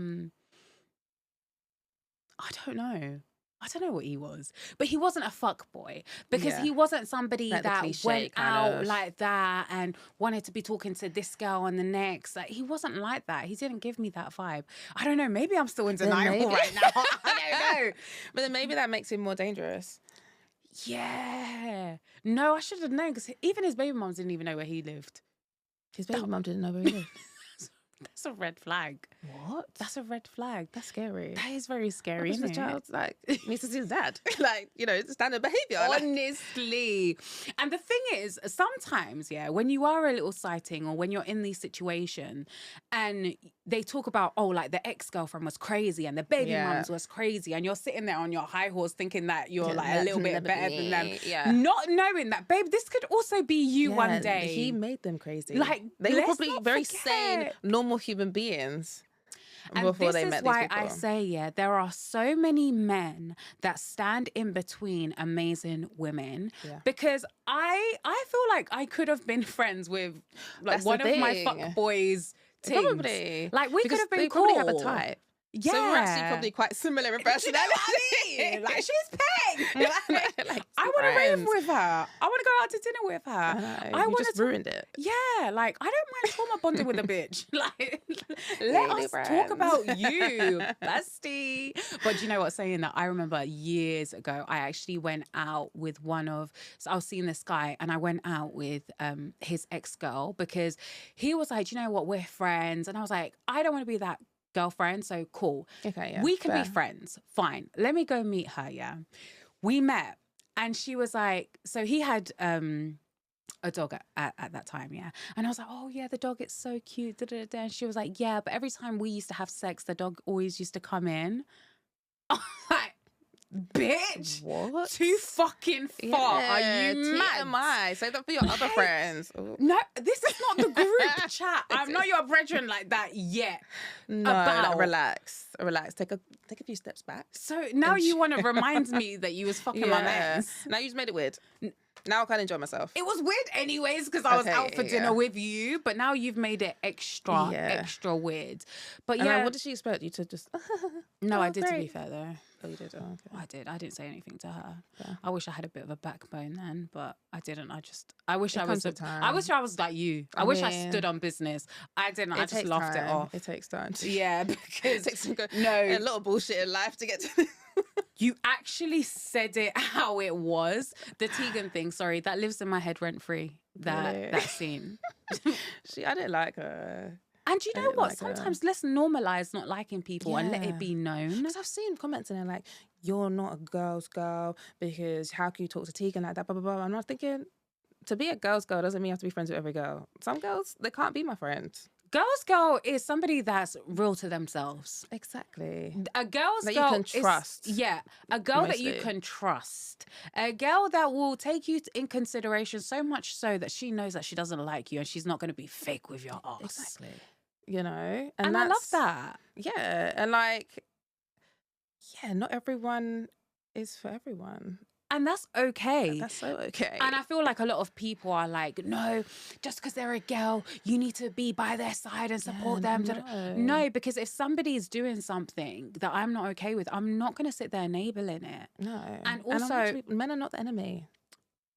don't know. I don't know what he was, but he wasn't a fuckboy because he wasn't somebody like that went out like that and wanted to be talking to this girl and the next. Like he wasn't like that. He didn't give me that vibe. I don't know. Maybe I'm still in denial right now. I don't know. But then maybe that makes him more dangerous. Yeah. No, I should have known because even his baby mums didn't even know where he lived. His baby mum didn't know where he lived. That's a red flag. What? That's a red flag. That's scary. That is very scary, isn't it? The child, like, needs to see his dad. Like, you know, it's standard behaviour. Honestly. And the thing is, sometimes, when you are a little sighting or when you're in these situations and they talk about, oh, like the ex-girlfriend was crazy and the baby mums was crazy and you're sitting there on your high horse thinking that you're like a little bit better than them. Yeah. Not knowing that, babe, this could also be you one day. He made them crazy. Like, they were probably very sane, normal human beings. And before this they is met why these people. I say, there are so many men that stand in between amazing women because I feel like I could have been friends with like one of my fuck boys. Probably. Like we could have been cool. Probably have a type. Yeah. So we're actually probably quite similar in personality. Do you know what I mean? Like she's peg. Like, I want to rave with her. I want to go out to dinner with her. I just ruined it. Yeah, like I don't mind trauma bonding with a bitch. Like let us talk about you, bestie. But do you know what? Saying that, I remember years ago, I actually went out with so I was seeing this guy and I went out with his ex-girl because he was like, do you know what? We're friends. And I was like, I don't want to be that girlfriend, so cool. Okay, yeah. We can be friends. Fine. Let me go meet her, We met and she was like, so he had a dog at that time, And I was like, oh yeah, the dog, it's so cute. And she was like, yeah, but every time we used to have sex, the dog always used to come in. Like, bitch, what? Too fucking far. Are you mad? TMI. Say that for your other friends. Ooh. No, this is not the group chat. I'm not your brethren like that yet. No, like, relax. Take a few steps back. So now you want to remind me that you was fucking my mans. Now you just made it weird. Now I can't enjoy myself. It was weird anyways because I was out for dinner yeah. with you, but now you've made it extra weird. But And yeah, like, what did she expect you to just? no, Oh, I did to be great. fair though. Oh, you did. Oh, okay. I did. I didn't say anything to her. Yeah. I wish I had a bit of a backbone then, but I didn't. I wish It I was. comes with I wish time. I was like you. I wish I stood on business. I didn't. I just laughed it off. It takes time. Yeah, because It takes some no, a lot of bullshit in life to get to. you actually said it how it was. The Tegan thing. Sorry, that lives in my head rent free. Really? That scene. I didn't like her. And you I know didn't what? like her. Sometimes let's normalize not liking people and let Yeah. it be known. Because I've seen comments in there like, "You're not a girl's girl because how can you talk to Tegan like that?" Blah blah blah. I'm not thinking. To be a girl's girl doesn't mean you have to be friends with every girl. Some girls, they can't be my friends. Girl's girl is somebody that's real to themselves. Exactly. A girl's That girl you can trust. A girl that you Mostly. can trust. A girl that will take you in consideration so much so that she knows that she doesn't like you and she's not going to be fake with your ass. Exactly. You know? And I love that. Yeah. And like, yeah, not everyone is for everyone. And that's okay. That's so okay. And I feel like a lot of people are like, no, just because they're a girl, you need to be by their side and support them. No, because if somebody's doing something that I'm not okay with, I'm not going to sit there enabling it. No. And also, men are not the enemy.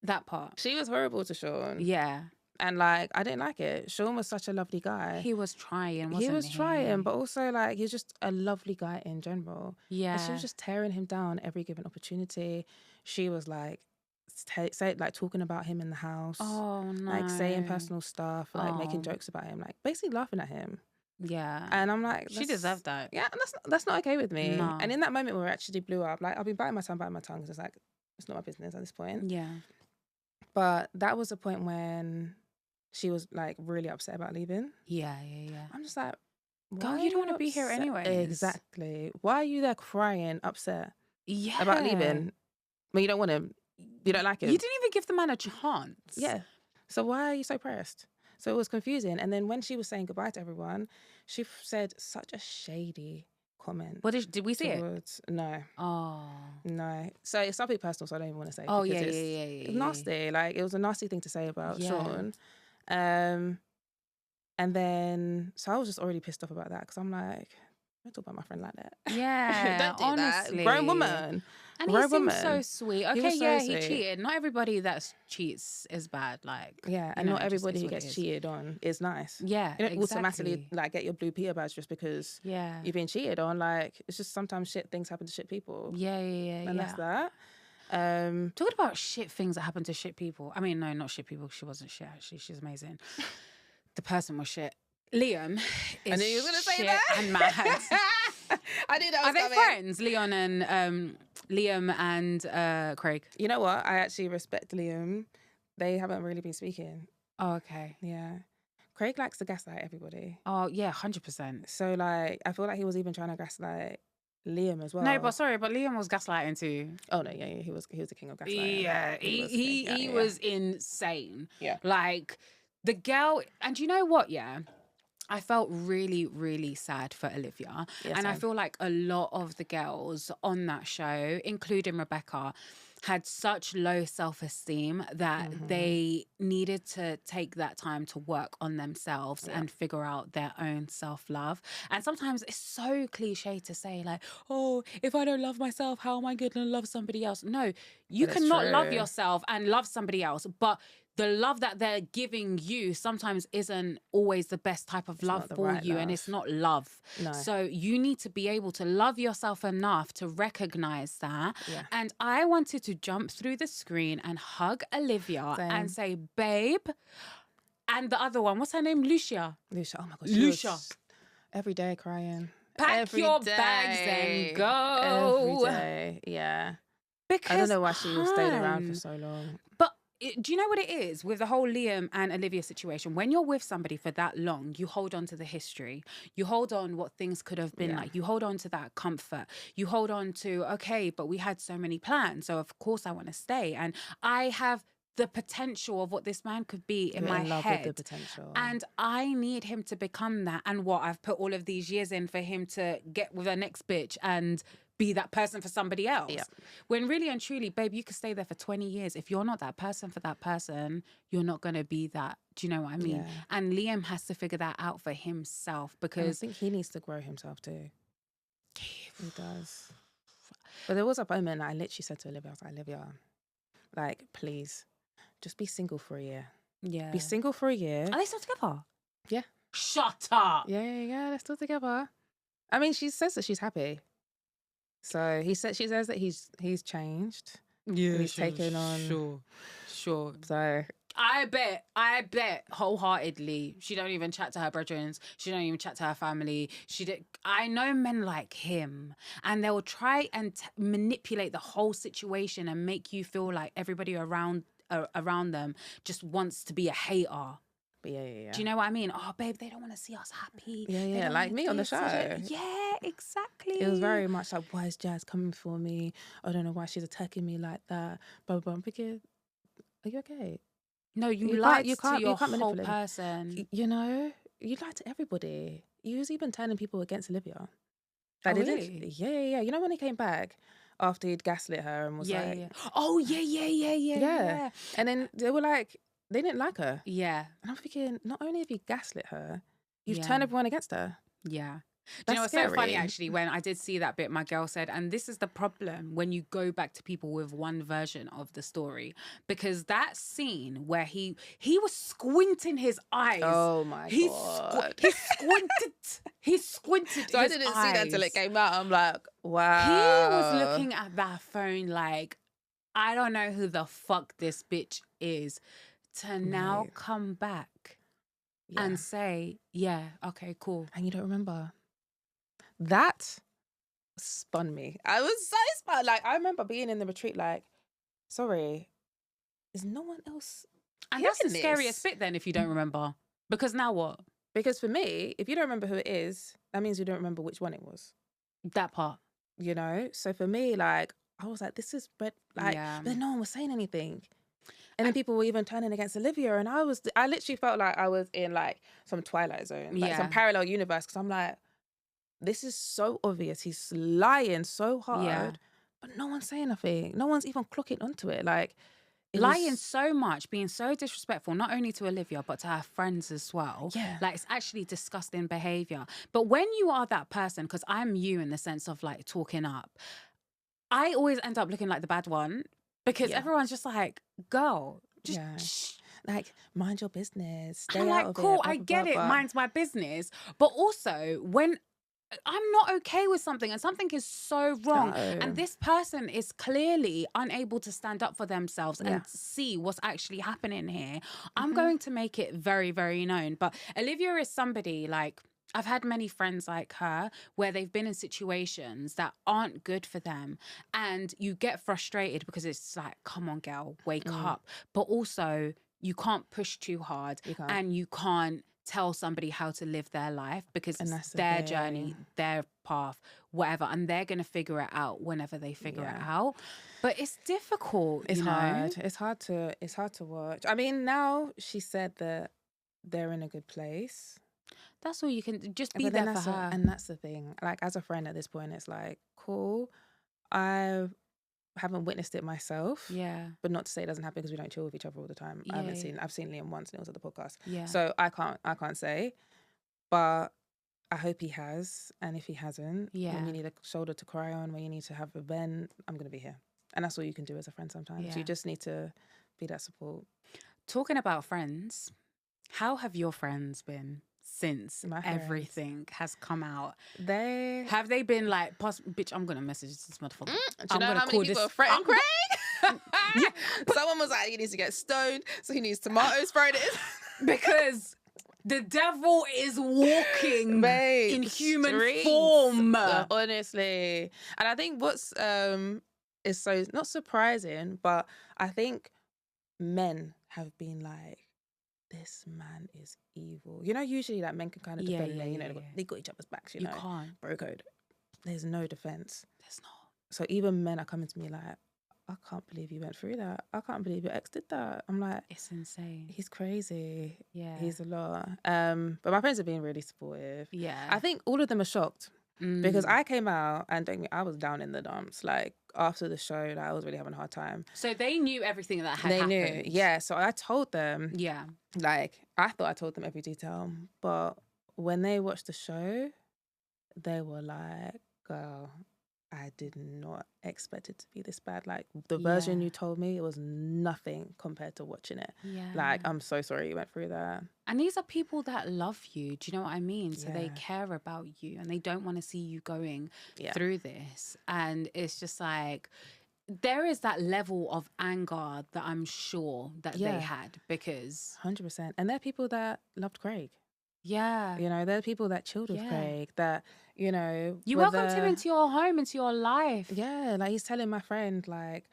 that part. She was horrible to Sean. Yeah. And like, I didn't like it. Sean was such a lovely guy. He was trying, wasn't he? He was trying, but also like, he's just a lovely guy in general. Yeah. And she was just tearing him down every given opportunity. She was like, talking about him in the house. Oh, no. Like saying personal stuff, like making jokes about him, like basically laughing at him. Yeah. And I'm like, she deserved that. Yeah, and that's not okay with me. No. And in that moment where it actually blew up, like I've been biting my tongue, because it's like, it's not my business at this point. Yeah. But that was the point when she was like really upset about leaving. Yeah. I'm just like, girl, you don't want to be here anyway. Exactly. Why are you there crying, upset Yeah. about leaving when you don't want him? You don't like him. You didn't even give the man a chance. Yeah. So why are you so pressed? So it was confusing. And then when she was saying goodbye to everyone, she said such a shady comment. What did we see it? No. Oh. No. So it's something personal, so I don't even want to say. Oh, because yeah. It's nasty. Like, it was a nasty thing to say about Yeah. Sean. And then, so I was just already pissed off about that because I'm like, don't talk about my friend like that. Yeah. Don't do honestly. that. Grown woman. And Grown he seemed woman. so sweet. Okay, was so yeah, sweet. he cheated. Not everybody that cheats is bad. Like, Yeah, and know, not it just everybody is who what it gets is. cheated on is nice. Yeah, You don't automatically exactly. like get your blue Peter badge just because Yeah. you've been cheated on. Like, it's just sometimes things happen to shit people. Yeah. And that's that. Talking about shit things that happen to shit people. I mean, no, not shit people. She wasn't shit, actually. She's amazing. The person was shit. Liam is I knew you were gonna say shit that. and mad. I knew that was Are they coming. friends, Liam and Craig? You know what? I actually respect Liam. They haven't really been speaking. Oh, okay. Yeah. Craig likes to gaslight everybody. Oh, yeah, 100%. So, like, I feel like he was even trying to gaslight Liam as well. No, but Liam was gaslighting too. Oh, no, yeah, he was the king of gaslighting. Yeah, he was insane. Yeah. Like, the girl, and you know what, yeah? I felt really, really sad for Olivia. Yes, and I feel like a lot of the girls on that show, including Rebecca, had such low self-esteem that they needed to take that time to work on themselves and figure out their own self-love. And sometimes it's so cliche to say like, oh, if I don't love myself, how am I going to love somebody else? No, you But it's cannot love true. yourself and love somebody else. But the love that they're giving you sometimes isn't always the best type of love not the for right you. And love. it's not love. No. So you need to be able to love yourself enough to recognize that. Yeah. And I wanted to jump through the screen and hug Olivia Same. and say, babe. And the other one, what's her name? Lucia. Lucia, oh my gosh. Lucia. Every day crying. Pack Every your day. bags and go. Every day, yeah. Because I don't know why she stayed around for so long. But do you know what it is with the whole Liam and Olivia situation? When you're with somebody for that long, you hold on to the history. You hold on what things could have been like. You hold on to that comfort. You hold on to, okay, but we had so many plans. So of course I want to stay. And I have the potential of what this man could be in You're my in love head. with the potential. And I need him to become that. And what I've put all of these years in for him to get with the next bitch and be that person for somebody else. Yeah. When really and truly, babe, you could stay there for 20 years. If you're not that person for that person, you're not going to be that. Do you know what I mean? Yeah. And Liam has to figure that out for himself, And I because think he needs to grow himself too. He does. But there was a moment I literally said to Olivia, I was like, Olivia, like, please, just be single for a year. yeah. Be single for a year. Are they still together? Yeah. Shut up. Yeah, they're still together. I mean, she says that she's happy. So she says that he's changed. Yeah, He's taken on. Sure. So I bet wholeheartedly she don't even chat to her brethren. She don't even chat to her family. I know men like him, and they will try and manipulate the whole situation and make you feel like everybody around them just wants to be a hater. but yeah. Do you know what I mean? Oh, babe, they don't want to see us happy. Yeah, They yeah, don't like wanna me on the this, show. Yeah, exactly. It was very much like, why is Jazz coming for me? I don't know why she's attacking me like that. Blah, blah, blah. I'm thinking, are you okay? No, you You lied can't- to your you can't whole manipulate. person. You know, you lied to everybody. You was even turning people against Olivia. Oh, they really? didn't. Yeah. You know when he came back after he'd gaslit her and was like, Yeah. Oh, yeah. And then they were like, they didn't like her. Yeah. And I'm thinking, not only have you gaslit her, you've Yeah. turned everyone against her. Yeah. Do That's you know what's so funny, scary. actually, when I did see that bit, my girl said, and this is the problem when you go back to people with one version of the story, because that scene where he was squinting his eyes. Oh my God. He squinted So his I didn't see that till eyes. it came out. I'm like, wow. He was looking at that phone like, I don't know who the fuck this bitch is, to now Mate. come back Yeah. and say, yeah, okay, cool. And you don't remember. That spun me. I was so spun. Like, I remember being in the retreat like, sorry, is no one else And that's the hearing scariest this? bit then, if you don't remember. Because now what? Because for me, if you don't remember who it is, that means you don't remember which one it was. That part. You know? So for me, like, I was like, this is red. Like, Yeah. but no one was saying anything. And then people were even turning against Olivia. And I literally felt like I was in like some Twilight Zone, like some Yeah. parallel universe. Because I'm like, this is so obvious. He's lying so hard, Yeah. but no one's saying nothing. No one's even clocking onto it. Like, Lying so much, being so disrespectful, not only to Olivia, but to her friends as well. Yeah. Like, it's actually disgusting behavior. But when you are that person, because I'm you in the sense of like talking up, I always end up looking like the bad one, because Yeah. everyone's just like, girl, just Yeah. shh. Like, mind your business. Stay I'm out like, of cool, it, blah, I blah, get blah, it, blah. mind's my business. But also, when I'm not okay with something and something is so wrong, No. and this person is clearly unable to stand up for themselves Yeah. and see what's actually happening here, I'm Mm-hmm. going to make it very, very known. But Olivia is somebody like, I've had many friends like her where they've been in situations that aren't good for them, and you get frustrated because it's like, come on, girl, wake up. But also, you can't push too hard, You can't. and you can't tell somebody how to live their life, because And it's that's the their journey, thing. their path, whatever, and they're going to figure it out whenever they figure it Yeah. out. But it's difficult, It's you know? hard. It's hard to watch. I mean, now she said that they're in a good place. That's all you can just be But then there for her. and that's the thing. Like, as a friend at this point, it's like, cool. I haven't witnessed it myself. Yeah. But not to say it doesn't happen, because we don't chill with each other all the time. Yeah, I've seen Liam once, and it was at the podcast. Yeah. So I can't say. But I hope he has. And if he hasn't, Yeah. when you need a shoulder to cry on, when you need to have a vent, I'm gonna be here. And that's all you can do as a friend sometimes. Yeah. You just need to be that support. Talking about friends, how have your friends been since My friends. everything has come out? They Have they been like, bitch, I'm going to message this motherfucker. Do you I'm know gonna how many call people this- threatened Craig? Someone was like, he needs to get stoned, so he needs tomatoes thrown in. Because the devil is walking Mate, in human streets. form. Honestly. And I think what's is so not surprising, but I think men have been like, this man is evil. You know, usually like men can kind of Yeah, defend yeah, men, you know, yeah, they got each other's backs, you You know. can't. Bro code. There's no defense. There's not. So even men are coming to me like, I can't believe you went through that. I can't believe your ex did that. I'm like, It's insane. he's crazy. Yeah. He's a lot. But my friends have been really supportive. Yeah. I think all of them are shocked. Because I came out and I was down in the dumps. Like after the show, like, I was really having a hard time. So they knew everything that had happened. They knew, yeah. So I told them. Yeah. Like I thought I told them every detail, but when they watched the show, they were like, "Girl, I did not expect it to be this bad. Like the version you told me, it was nothing compared to watching it. Yeah. Like I'm so sorry you went through that." And these are people that love you. Do you know what I mean? So they care about you and they don't want to see you going through this. And it's just like, there is that level of anger that I'm sure that they had because 100%. And they're people that loved Craig. Yeah. You know, they're people that chilled with Craig, that, you know. You welcomed him into your home, into your life. Yeah, like he's telling my friend, like,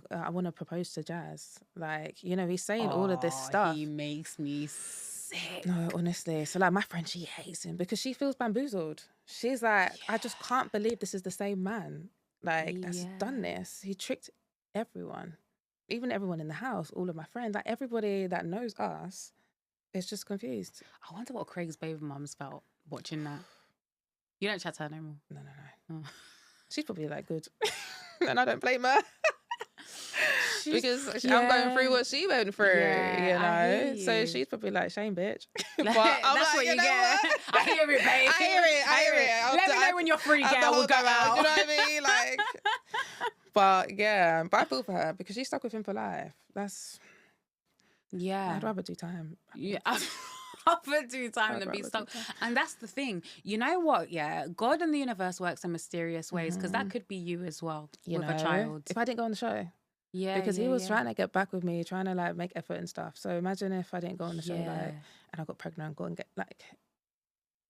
I want to propose to Jazz. Like, you know, he's saying all of this stuff. He makes me sick. No, honestly. So, like, my friend, she hates him because she feels bamboozled. She's like, I just can't believe this is the same man. Like, that's done this. He tricked everyone. Even everyone in the house, all of my friends, like, everybody that knows us. It's just confused. I wonder what Craig's baby mums felt watching that. You don't chat to her no more? No. Oh. She's probably like good. And I don't blame her. Because I'm going through what she went through, you know? So she's probably like, shame, bitch. But that's like, what you get. I hear it, babe. I hear it. Let me know when you're free, girl. We'll go out. You know what I mean? Like, but I feel for her because she's stuck with him for life. That's... Yeah. I'd rather do time. Yeah. I'd rather do time than be stuck. And that's the thing. You know what? Yeah. God and the universe works in mysterious ways because that could be you as well with a child. If I didn't go on the show. Yeah. Because he was trying to get back with me, trying to like make effort and stuff. So imagine if I didn't go on the show, like, and I got pregnant and go and get, like,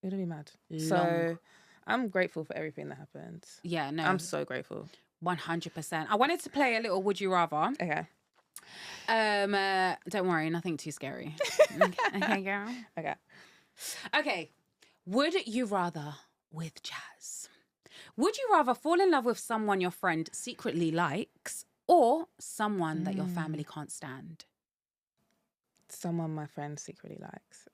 it would be mad. So I'm grateful for everything that happened. Yeah, no. I'm so grateful. 100%. I wanted to play a little Would You Rather. Okay. Don't worry, nothing too scary. Okay, girl. Okay. Would you rather with Jazz? Would you rather fall in love with someone your friend secretly likes or someone that your family can't stand? Someone my friend secretly likes,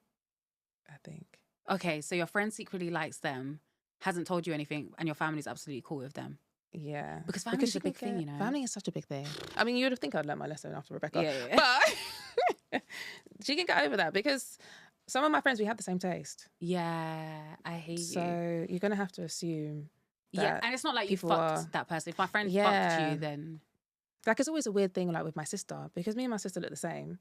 I think. Okay, so your friend secretly likes them, hasn't told you anything, and your family's absolutely cool with them. Yeah. Because family's a big thing, you know. Family is such a big thing. I mean, you would have think I'd learned my lesson after Rebecca. Yeah. But she can get over that because some of my friends, we have the same taste. Yeah, I hate you. So you're going to have to assume that. Yeah, and it's not like you fucked that person. If my friend fucked you, then... Like, it's always a weird thing, like, with my sister. Because me and my sister look the same.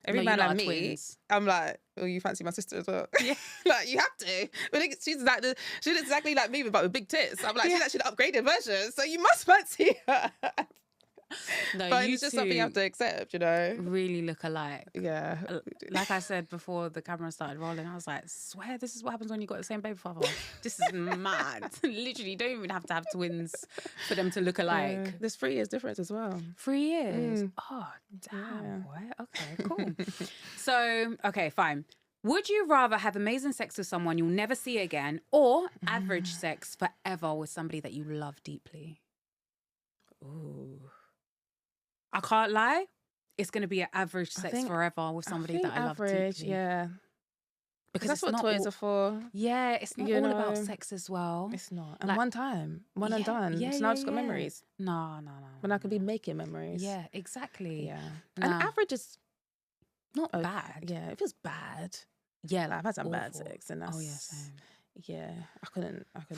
Every man I meet, twins. I'm like, oh, you fancy my sister as well? Yeah. Like, you have to. But she's like, she looks exactly like me, but with big tits. I'm like, she's actually the upgraded version, so you must fancy her. No, but it's just something you have to accept, you know? Really look alike. Yeah. Like I said before the camera started rolling, I was like, swear this is what happens when you got the same baby father. This is mad. Literally, you don't even have to have twins for them to look alike. Yeah. There's 3 years difference as well. 3 years? Oh, damn. Yeah. Okay, cool. So, okay, fine. Would you rather have amazing sex with someone you'll never see again or average sex forever with somebody that you love deeply? Ooh. I can't lie. It's going to be an average sex forever with somebody that I love deeply. Yeah. Because that's what toys are for. Yeah, it's not all about sex as well. It's not. And like, one time, one and done. So now I've just got memories. No. When I could be making memories. Yeah, exactly. Yeah. And average is not bad. Yeah, it feels bad. Yeah, like I've had some bad sex and that's... Oh, yeah, same. Yeah, I couldn't do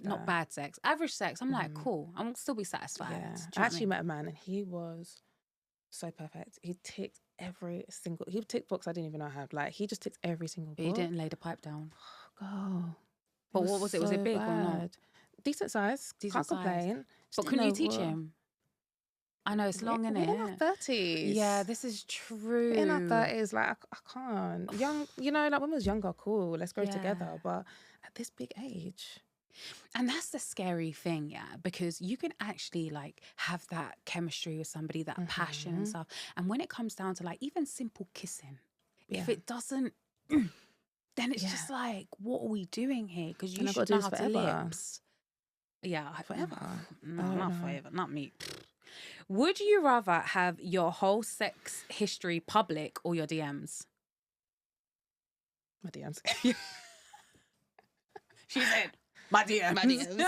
that. Not bad sex. Average sex, I'm like, cool. I'll still be satisfied. Yeah. I actually met a man and he was so perfect. He ticked he ticked box I didn't even know I had. Like, he just ticked every single box. But he didn't lay the pipe down. Girl. But what was it? Was it big or not? Decent size. Can't complain. But couldn't you teach him? I know, it's long, innit? We're in our 30s. Yeah, this is true. In our 30s, like, I can't. Young, you know, like, when we was younger, cool, let's grow together. But at this big age. And that's the scary thing, yeah, because you can actually, like, have that chemistry with somebody, that passion and stuff. And when it comes down to, like, even simple kissing, if it doesn't, then it's just like, what are we doing here? Because you should know how to lips. Yeah, forever. No, not forever. Not me. Would you rather have your whole sex history public or your DMs? My DMs. She said. My DMs. My DMs.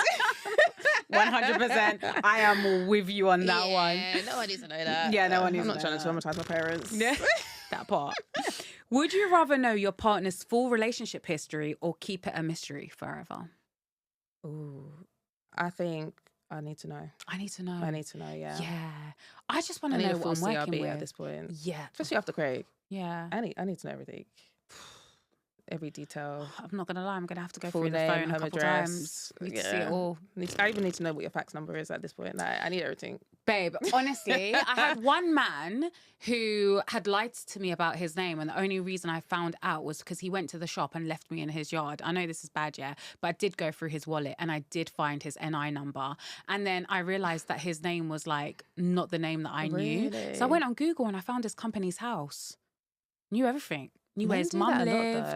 100%. I am with you on that one. No one needs to know that. Yeah, no one needs I'm to not know trying to traumatize my parents. Yeah, that part. Would you rather know your partner's full relationship history or keep it a mystery forever? Ooh, I think I need to know. I need to know. I need to know, yeah. Yeah. I just want I to need know a full what I'm working CRB with. at this point. Yeah. Especially after Craig. Yeah. I need to know everything. Every detail. I'm not going to lie. I'm going to have to go Full through name, the phone a home couple address. times. Need to see it all. I even need to know what your fax number is at this point. Like, I need everything. Babe, honestly, I had one man who had lied to me about his name, and the only reason I found out was because he went to the shop and left me in his yard. I know this is bad, yeah, but I did go through his wallet and I did find his NI number. And then I realized that his name was like not the name that I knew. So I went on Google and I found his company's house. Knew everything. Knew where his mum lived,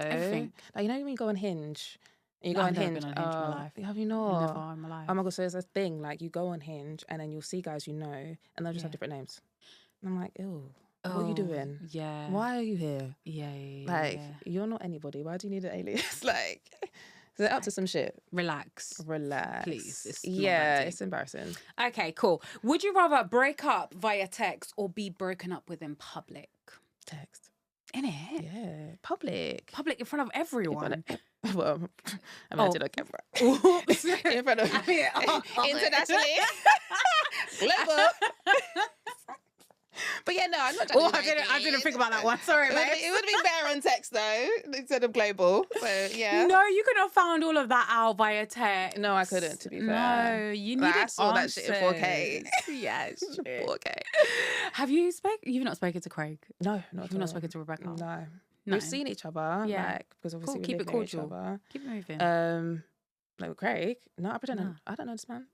everything. Like, you know when you go on Hinge? And you go I've on never Hinge. been on Hinge in my life. Have you not? Never in my life. Oh my God, so there's a thing, like you go on Hinge and then you'll see guys you know and they'll just have different names. And I'm like, ew, what are you doing? Yeah. Why are you here? Yeah. Like, you're not anybody. Why do you need an alias? Like, they're up to some shit. Relax. Please. It's it's embarrassing. Okay, cool. Would you rather break up via text or be broken up with in public? Text. Innit? Yeah. Public in front of everyone. Well, I mean, I did on camera. In front of internationally. Global. But yeah, no, I'm not judging. I didn't think about that one. Sorry, babe. It would be better on text though, instead of global. So yeah. No, you could have found all of that out via text. No, I couldn't, to be fair. No, you needed I saw that shit in 4K. Yeah, shit. 4K. Have you You've not spoken to Craig? No, not You've not spoken to Rebecca? No. No. We've seen each other, like, because obviously we keep live it near each cordial. other. Keep it moving. Like with Craig, no, I don't know this man.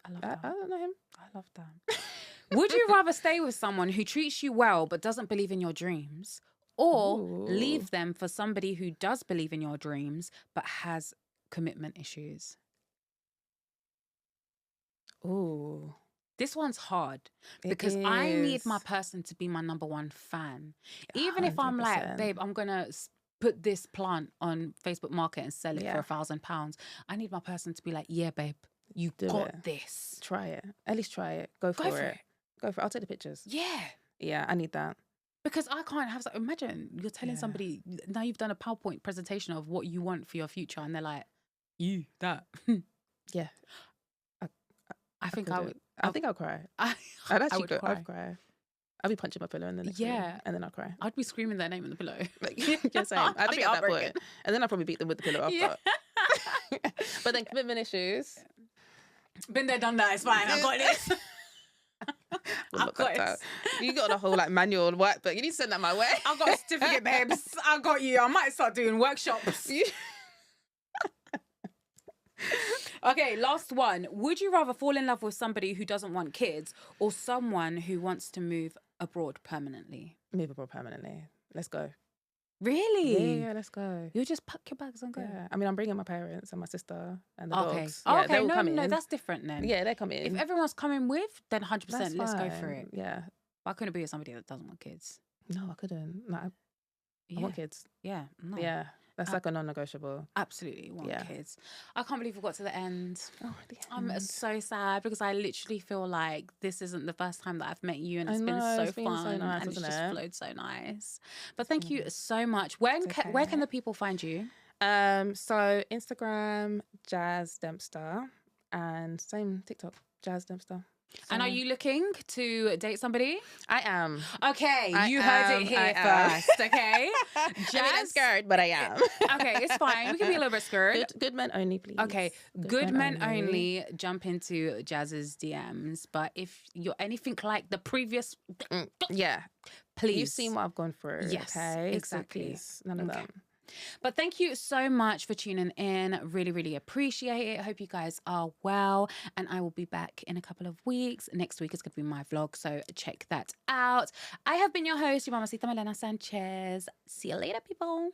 I love that. I don't know him. I love that. Would you rather stay with someone who treats you well but doesn't believe in your dreams, or leave them for somebody who does believe in your dreams but has commitment issues? Ooh. This one's hard because I need my person to be my number one fan. Even if I'm like, 100%. babe, I'm going to put this plant on Facebook Market and sell it for £1,000. I need my person to be like, yeah, babe, you got this. Try it. At least try it. Go for it. Go for it. I'll take the pictures. Yeah. Yeah, I need that. Because I can't have... Imagine you're telling somebody... Now you've done a PowerPoint presentation of what you want for your future and they're like, that. Yeah. I think I would... I think I'll cry. I'd actually cry. I'll be punching my pillow in the next room, and then I'll cry. I'd be screaming their name in the pillow. Like, yeah, same. I think at that point. And then I'll probably beat them with the pillow after. Yeah. But then commitment issues. Been there, done that. It's fine. I've got this. I've got this. You got the whole like manual workbook. You need to send that my way. I've got a certificate, babes. I got you. I might start doing workshops. Okay, last one. Would you rather fall in love with somebody who doesn't want kids or someone who wants to move abroad permanently? Move abroad permanently. Let's go. Really? Yeah, let's go. You'll just pack your bags and go? Yeah. I mean, I'm bringing my parents and my sister and the dogs. Yeah, okay, no, that's different then. Yeah, they're coming. If everyone's coming with, then 100%, let's go for it. Yeah. But I couldn't be with somebody that doesn't want kids. No, I couldn't. No, I want kids. Yeah. No. Yeah. That's like a non-negotiable. Absolutely want kids. I can't believe we got to the end. Oh, the end. I'm so sad because I literally feel like this isn't the first time that I've met you and it's been so fun so nice, and it's just it? flowed so nice. But thank you so much. Where can the people find you? So Instagram, Jazz Dempster, and same TikTok, Jazz Dempster. So, and are you looking to date somebody? I am. Okay, you heard it here first, okay? Jazz? I mean, I'm scared, but I am. Okay, it's fine. We can be a little bit scared. Good men only, please. Okay, good men only. Jump into Jazz's DMs. But if you're anything like the previous... please. You've seen what I've gone through. Yes, okay? exactly. So none of that. But thank you so much for tuning in. Really, really appreciate it. Hope you guys are well. And I will be back in a couple of weeks. Next week is going to be my vlog, so check that out. I have been your host, your mamacita Milena Sanchez. See you later, people.